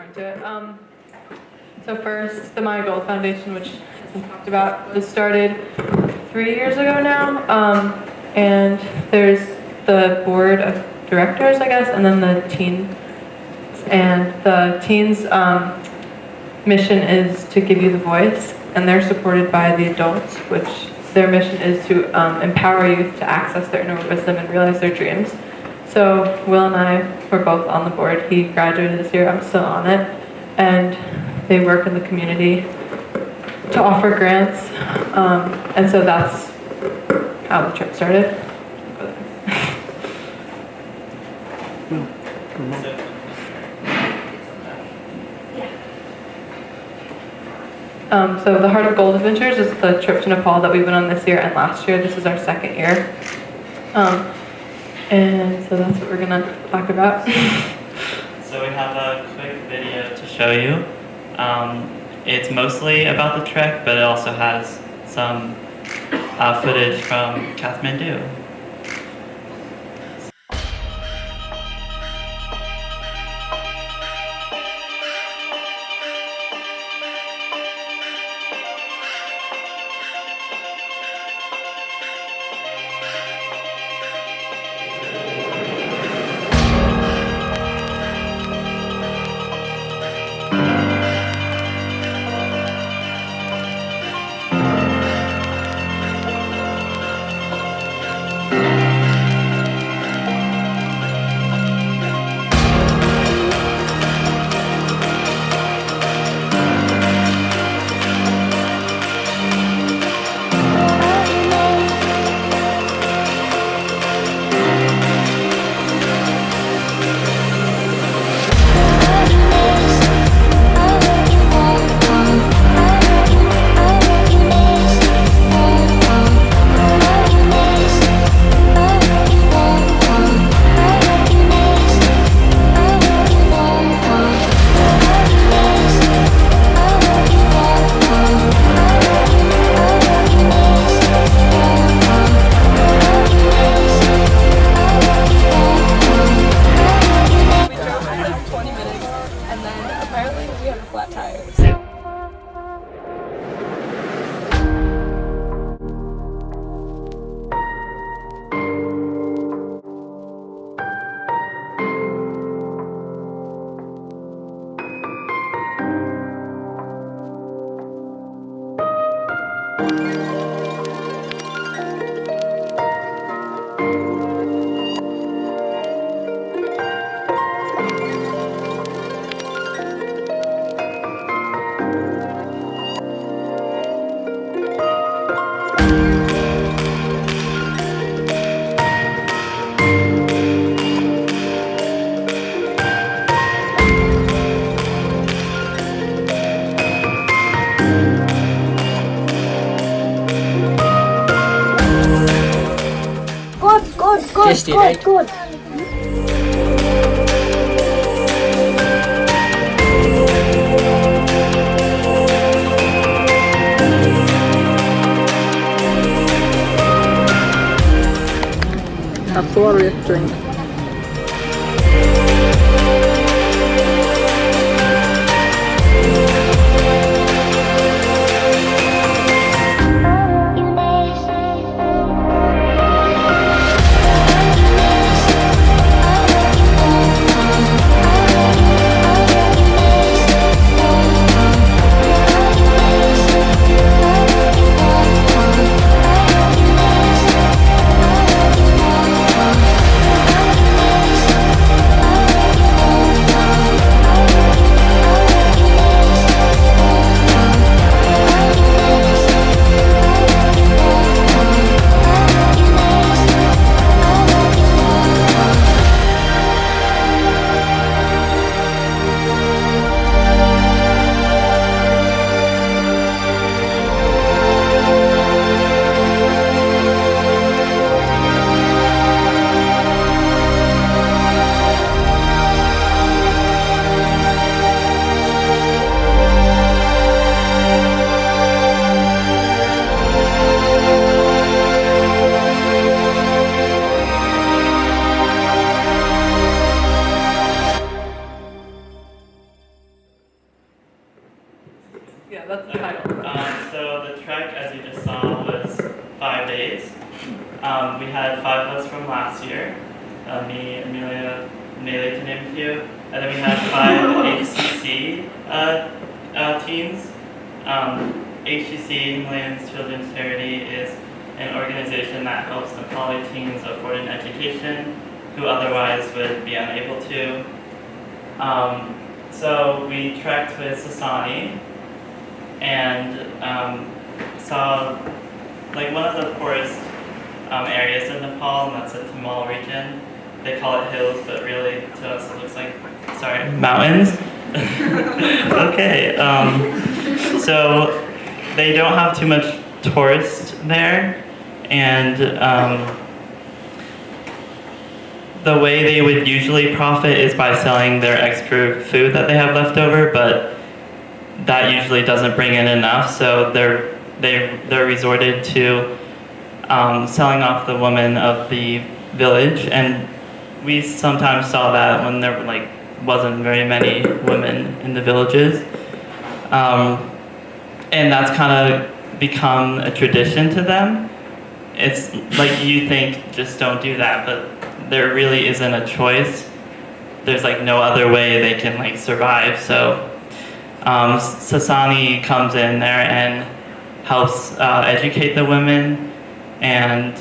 into it. So first, the My Gold Foundation, which has been talked about, was started 3 years ago now. And there's the board of directors, I guess, and then the teens. And the teens' mission is to give you the voice, and they're supported by the adults, which their mission is to empower youth to access their inner wisdom and realize their dreams. So Will and I were both on the board. He graduated this year, I'm still on it. And they work in the community to offer grants. And so that's how the trip started. So the Heart of Gold Adventures is the trip to Nepal that we went on this year and last year. This is our second year. And so that's what we're gonna talk about. So we have a quick video to show you. It's mostly about the trek, but it also has some footage from Kathmandu. Good. That's the water you have to drink. 5 days. We had 5 of us from last year. Me, Amelia, to name a few. And then we had 5 HCC teams. HCC, Himalayan Children's Charity, is an organization that helps Nepali teens afford an education who otherwise would be unable to. So we trekked with Sasani and saw like one of the poorest areas in Nepal, and that's the Tamil region. They call it hills, but really to us it looks like, mountains. Okay, so they don't have too much tourists there, and the way they would usually profit is by selling their extra food that they have left over, but that usually doesn't bring in enough, so they're resorted to selling off the women of the village, and we sometimes saw that when there wasn't very many women in the villages, and that's kind of become a tradition to them. It's like you think just don't do that, but there really isn't a choice. There's no other way they can survive. So Sasani comes in there and helps educate the women, and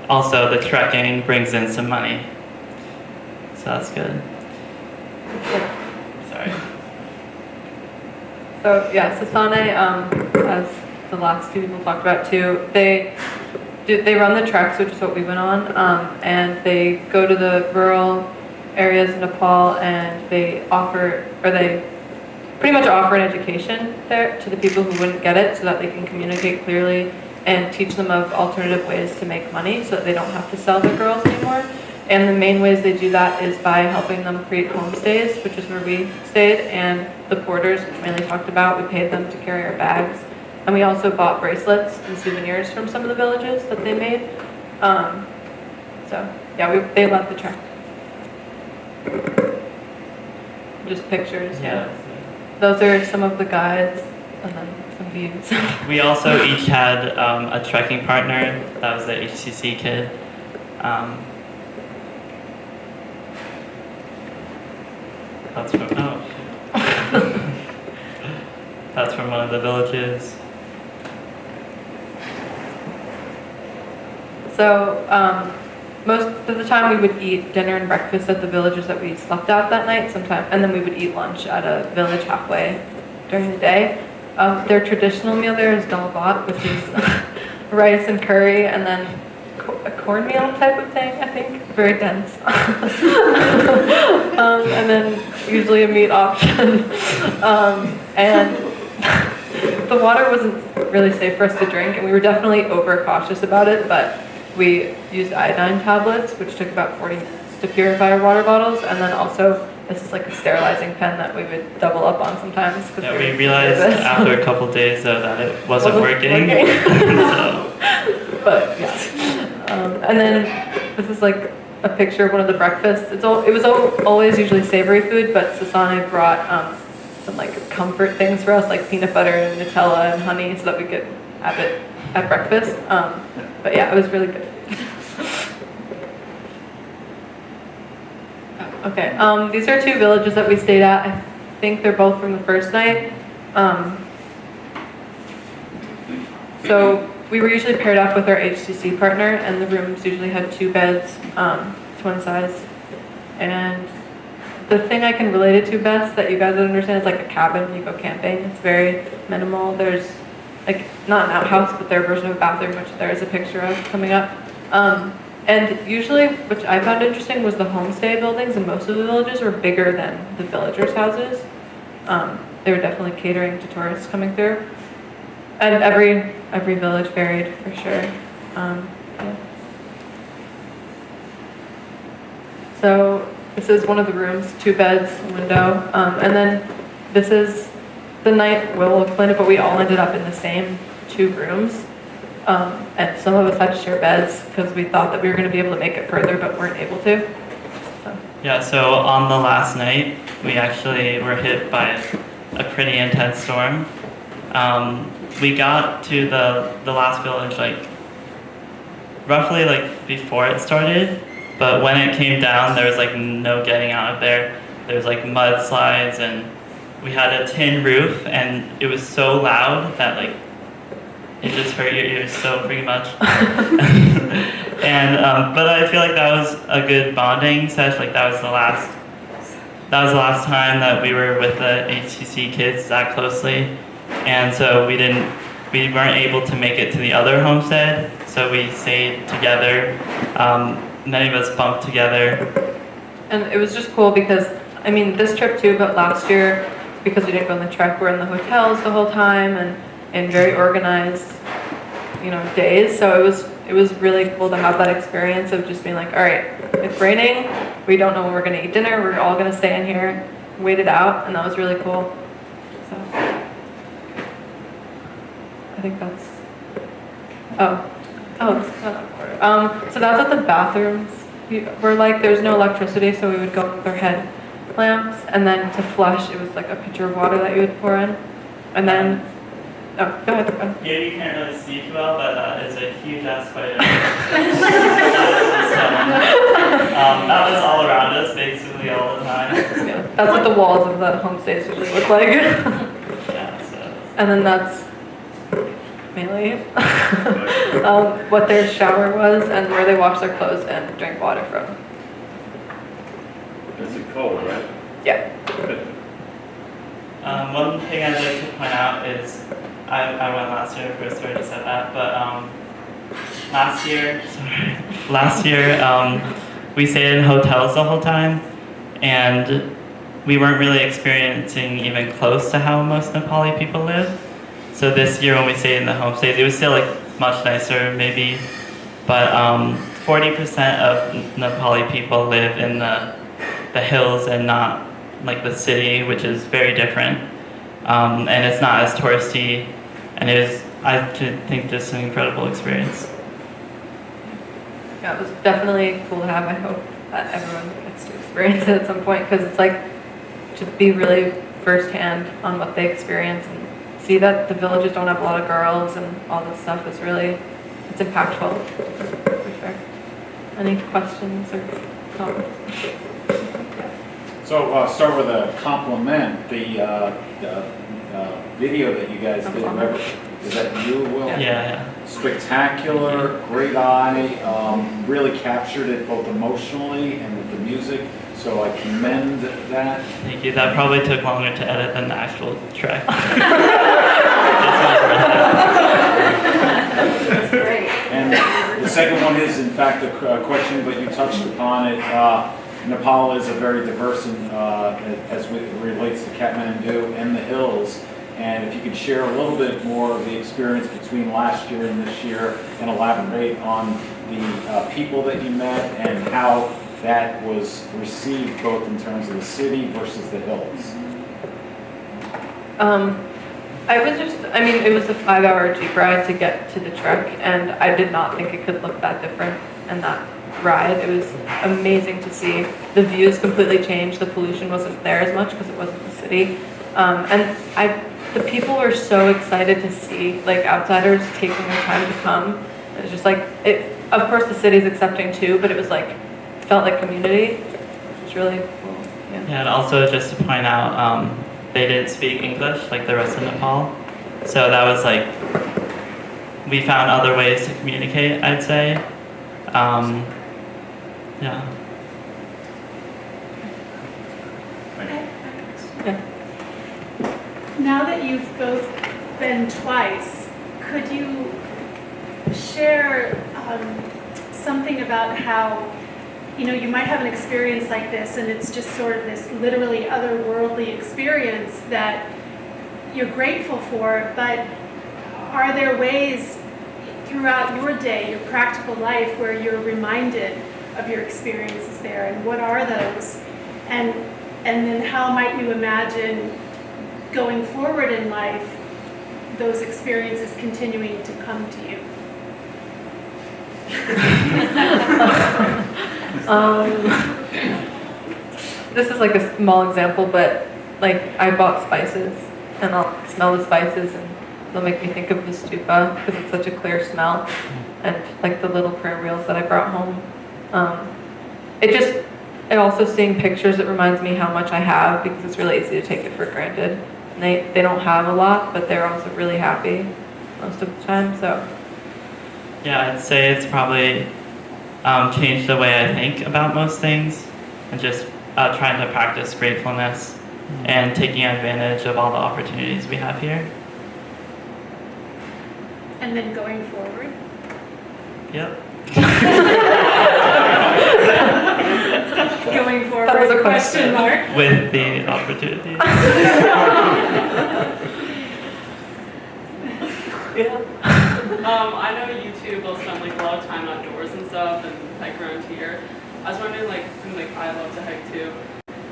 also the trekking brings in some money. So that's good. Sorry. So yeah, Sasane, as the last 2 people talked about too, they run the treks, which is what we went on, and they go to the rural areas in Nepal, and they pretty much offer an education there to the people who wouldn't get it, so that they can communicate clearly and teach them of alternative ways to make money, so that they don't have to sell their girls anymore. And the main ways they do that is by helping them create homestays, which is where we stayed, and the porters, which Amelia talked about, we paid them to carry our bags. And we also bought bracelets and souvenirs from some of the villages that they made. So yeah, they led the trek. Just pictures, yeah. Those are some of the guides, and then some views. We also each had a trekking partner. That was the HCC kid. That's from that's from one of the villages. So most of the time we would eat dinner and breakfast at the villages that we slept at that night sometime, and then we would eat lunch at a village halfway during the day. Their traditional meal there is dal bhat, which is rice and curry, and then a cornmeal type of thing, I think, very dense. And then usually a meat option. And the water wasn't really safe for us to drink, and we were definitely overcautious about it, but we used iodine tablets, which took about 40 minutes to purify our water bottles, and then also this is a sterilizing pen that we would double up on sometimes. Yeah, we realized after a couple days though that it wasn't working. So. But yeah. And then this is a picture of one of the breakfasts. It was always usually savory food, but Sasane brought some comfort things for us, like peanut butter and Nutella and honey, so that we could have it at breakfast. But yeah, it was really good. Okay, these are 2 villages that we stayed at. I think they're both from the first night. So we were usually paired up with our HCC partner, and the rooms usually had 2 beds, twin size. And the thing I can relate it to best that you guys would understand is like a cabin when you go camping. It's very minimal. There's not an outhouse, but their version of a bathroom, which there is a picture of coming up. And usually, which I found interesting, was the homestay buildings in most of the villages were bigger than the villagers' houses. They were definitely catering to tourists coming through. And every village varied for sure. Yeah. So this is one of the rooms, 2 beds, a window, and then this is the night. Will explain it, but we all ended up in the same 2 rooms. And some of us had to share beds because we thought that we were going to be able to make it further, but weren't able to. So. Yeah, so on the last night, we actually were hit by a pretty intense storm. we got to the last village like roughly like before it started, but when it came down, there was like no getting out of there. There was like mudslides, and we had a tin roof, and it was so loud that like it just hurt your ears so pretty much. And but I feel like that was a good bonding session. Like that was the last time that we were with the HTC kids that closely, and so we weren't able to make it to the other homestead, so we stayed together. Many of us bunked together. And it was just cool because, I mean, this trip too, but last year, because we didn't go on the trek, we're in the hotels the whole time and in very organized, days. So it was really cool to have that experience of just being like, all right, it's raining, we don't know when we're gonna eat dinner, we're all gonna stay in here, wait it out, and that was really cool. So I think that's, this is not important. So that's what the bathrooms were like. There's no electricity, so we would go with our head lamps, and then to flush, it was like a pitcher of water that you would pour in, and then, go ahead. Here you can't really see too well, but it's a huge ass spider. That was all around us basically all the time. Yeah, that's what the walls of the homestays usually look like. Yeah, so. And then that's Amelia, what their shower was and where they washed their clothes and drank water from. Is it cold, right? Yeah. One thing I'd like to point out is I went last year, of course, I already said that, but last year we stayed in hotels the whole time, and we weren't really experiencing even close to how most Nepali people live. So this year when we stayed in the homestays, it was still like much nicer maybe, but 40% of Nepali people live in the hills and not like the city, which is very different, and it's not as touristy, and I think just an incredible experience. Yeah, it was definitely cool to have. I hope that everyone gets to experience it at some point, because it's like to be really firsthand on what they experience and see that the villages don't have a lot of girls and all this stuff is really, it's impactful, for sure. Any questions or comments? So start with a compliment. The video that you guys did, remember, is that you, Will? Yeah. Spectacular, great eye, really captured it both emotionally and with the music. So I commend that. Thank you. That probably took longer to edit than the actual track. That's great. And the second one is, in fact, a question, but you touched upon it. Nepal is a very diverse, as it relates to Kathmandu and the hills. And if you could share a little bit more of the experience between last year and this year, and elaborate on the people that you met and how that was received, both in terms of the city versus the hills. It was a 5-hour Jeep ride to get to the trek, and I did not think it could look that different in that ride. It was amazing to see. The views completely changed. The pollution wasn't there as much because it wasn't the city. The people were so excited to see like outsiders taking their time to come. It was just like, of course the city's accepting too, but it was like, felt like community, which was really cool. Yeah, and also just to point out, they didn't speak English like the rest of Nepal. So that was like, we found other ways to communicate, I'd say. Yeah. Now that you've both been twice, could you share something about how, you might have an experience like this and it's just sort of this literally otherworldly experience that you're grateful for, but are there ways throughout your day, your practical life, where you're reminded of your experiences there, and what are those? And then how might you imagine going forward in life, those experiences continuing to come to you? This is like a small example, but like I bought spices and I'll smell the spices and they'll make me think of the stupa because it's such a clear smell, and like the little prayer wheels that I brought home. It also seeing pictures, it reminds me how much I have because it's really easy to take it for granted. And they don't have a lot, but they're also really happy most of the time. So Yeah, I'd say it's probably changed the way I think about most things, and just trying to practice gratefulness and taking advantage of all the opportunities we have here. And then going forward? Yep. Going forward, That was a question mark. With the opportunities. I know you two both spend like a lot of time outdoors and stuff and hike around here. I was wondering, like, since like I love to hike too,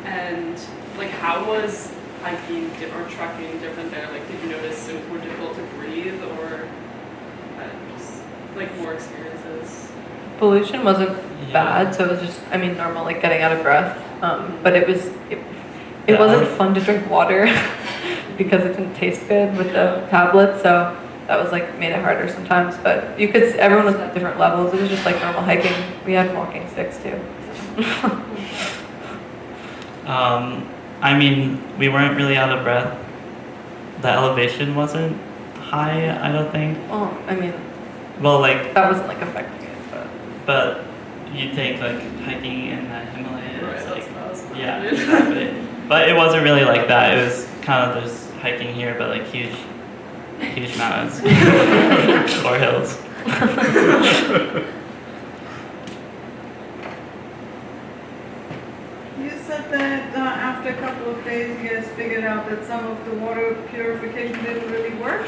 and like how was hiking or trekking different there? Like, did you notice it was more difficult to breathe, or just like more experiences? pollution wasn't Yeah. bad, so it was just, I mean, normal, like getting out of breath. But it Yeah. wasn't fun to drink water because it didn't taste good with the tablets. So that was like made it harder sometimes. But everyone was at different levels. It was just like normal hiking. We had walking sticks too. I mean, we weren't really out of breath. The elevation wasn't high, I don't think. Well, I mean, Well, like, that wasn't like affecting it, but you think like hiking in the Himalayas, Right, like, that's what I was yeah, wondering. exactly. But it wasn't really like that. It was kind of just hiking here, but like huge mountains or hills. You said that after a couple of days, you guys figured out that some of the water purification didn't really work?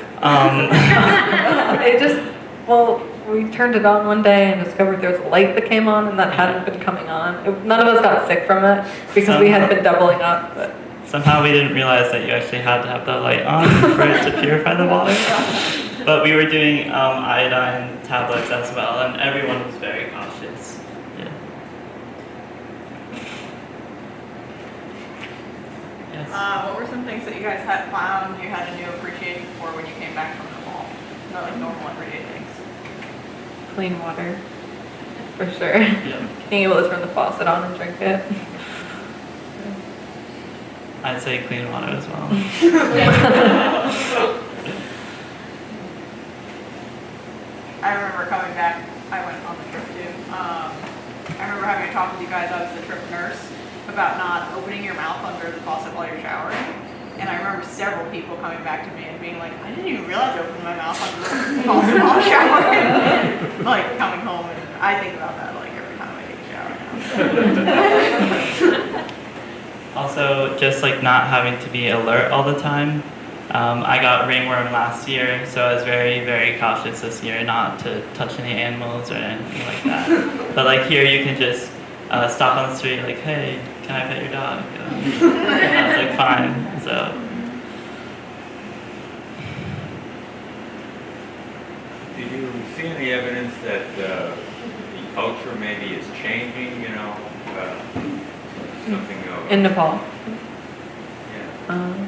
well, we turned it on one day and discovered there was a light that came on and that hadn't been coming on. None of us got sick from it because we had been doubling up. But Somehow we didn't realize that you actually had to have the light on for it to purify the water. But we were doing iodine tablets as well, and everyone was very cautious. Yeah. Yes. What were some things that you guys had found you had a new appreciation for when you came back from the mall? Not like normal everyday things. clean water, for sure. Yeah. Being able to turn the faucet on and drink it. I'd say clean water as well. I remember coming back, I went on the trip too. I remember having a talk with you guys, I was the trip nurse, about not opening your mouth under the faucet while you're showering. And I remember several people coming back to me and being like, I didn't even realize I opened my mouth under the faucet while showering. Like coming home, and I think about that like every time I take a shower now. Also, just like not having to be alert all the time. I got ringworm last year, so I was very, very cautious this year not to touch any animals or anything like that. But like here, you can just stop on the street, like, hey, can I pet your dog? And I was like, fine. So. Did you see any evidence that the culture maybe is changing, something of... In Nepal. Yeah.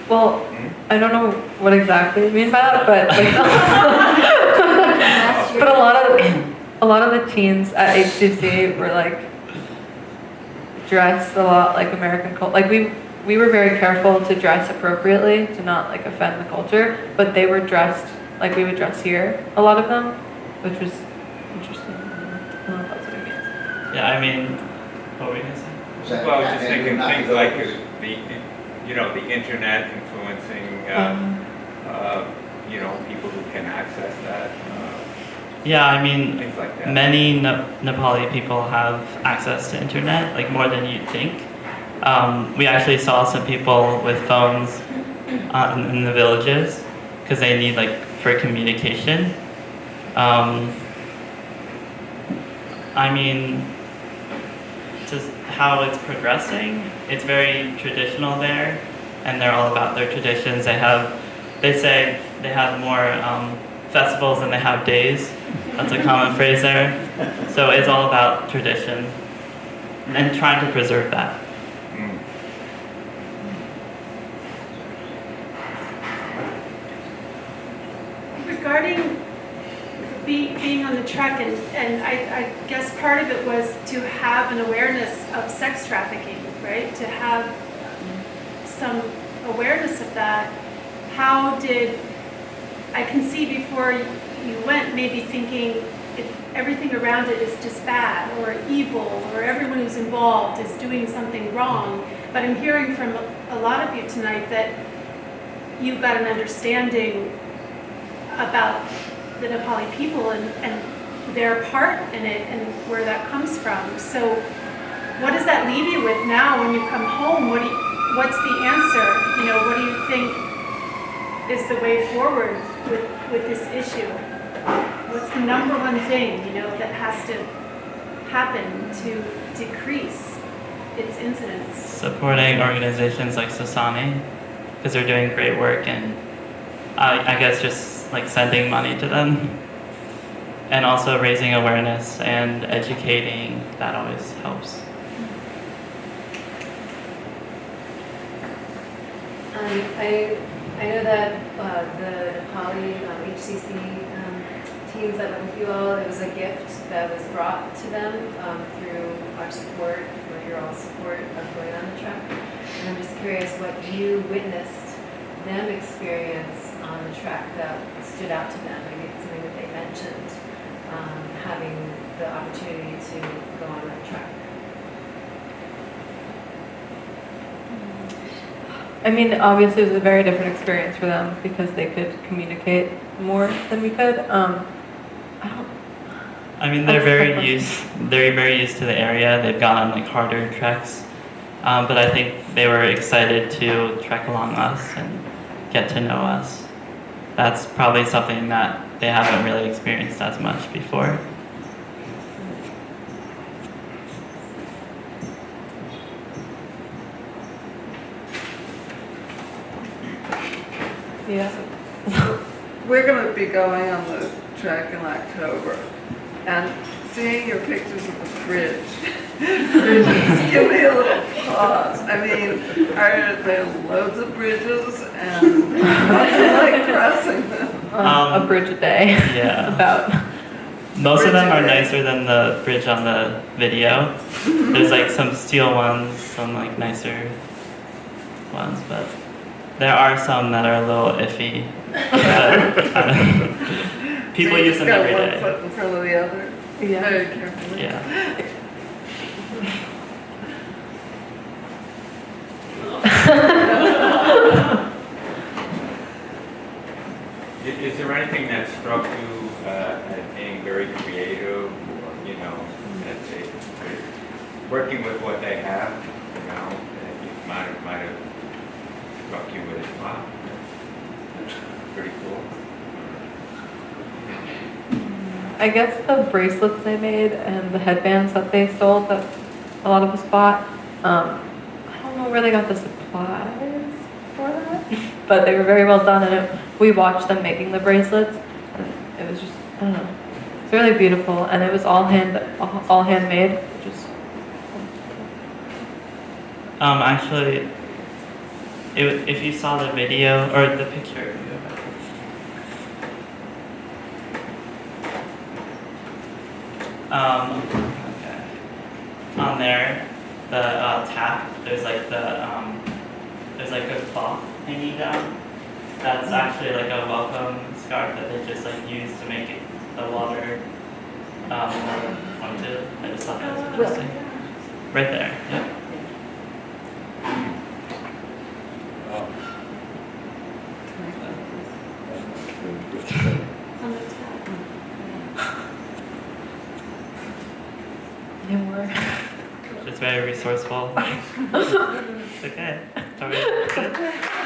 Well, I don't know what exactly you mean by that, but like, but a lot of the teens at HCC were like dressed a lot like American culture. Like we were very careful to dress appropriately to not like offend the culture, but they were dressed like we would dress here. A lot of them, which was interesting. I don't know if that's what it means. Yeah, I mean, what were you gonna say? Well, I was just thinking things like the internet influencing, people who can access that, Yeah, I mean, things like that. many Nepali people have access to internet, like more than you'd think. We actually saw some people with phones in the villages because they need like for communication. I mean, just how it's progressing, it's very traditional there, and they're all about their traditions. They say they have more festivals than they have days. That's a common phrase there. So it's all about tradition and trying to preserve that. regarding being on the truck, and I guess part of it was to have an awareness of sex trafficking, right? To have some awareness of that. How did, I can see before you went maybe thinking everything around it is just bad or evil, or everyone who's involved is doing something wrong. But I'm hearing from a lot of you tonight that you've got an understanding about the Nepali people and their part in it and where that comes from. So what does that leave you with now when you come home? What's the answer? You know, what do you think is the way forward with this issue? What's the number one thing, you know, that has to happen to decrease its incidence? Supporting organizations like Sasani, because they're doing great work, and I guess just like sending money to them, and also raising awareness and educating, that always helps. I know that the Nepali HCC teams that went with you all, it was a gift that was brought to them through our support, or your all support of going on the trek. And I'm just curious what you witnessed them experience on the trek that stood out to them. Maybe it's something that they mentioned, having the opportunity to go on that trek. I mean, obviously it was a very different experience for them because they could communicate more than we could. I mean, they're very used to the area. They've gone on like harder treks, but I think they were excited to trek along us and get to know us. That's probably something that they haven't really experienced as much before. Yeah. We're going to be going on the trek in October, and seeing your pictures of the bridge, give me a little pause. I mean, are there loads of bridges, and what's it like crossing them? A bridge a day. Yeah. About. Most of them are nicer than the bridge on the video. There's like some steel ones, some like nicer ones, but there are some that are a little iffy. People use them every So you day. just got one foot in front of the other? Yeah. Very carefully. Yeah. Is there anything that struck you as being very creative, or, you know, that they, working with what they have, you know, that you might have struck you with, wow, that's pretty cool? I guess the bracelets they made and the headbands that they sold that a lot of us bought. I don't know where they got the supplies for that, but they were very well done, and we watched them making the bracelets, and it was just, I don't know, it's really beautiful, and it was all handmade, which is Actually, if you saw the video or the picture. Okay. On there, the tap, there's like a cloth hanging down. That's actually like a welcome scarf that they just like use to make it, the water more pointed. I just thought that was interesting. Right there. Yep. It's very resourceful. It's okay. It's all right.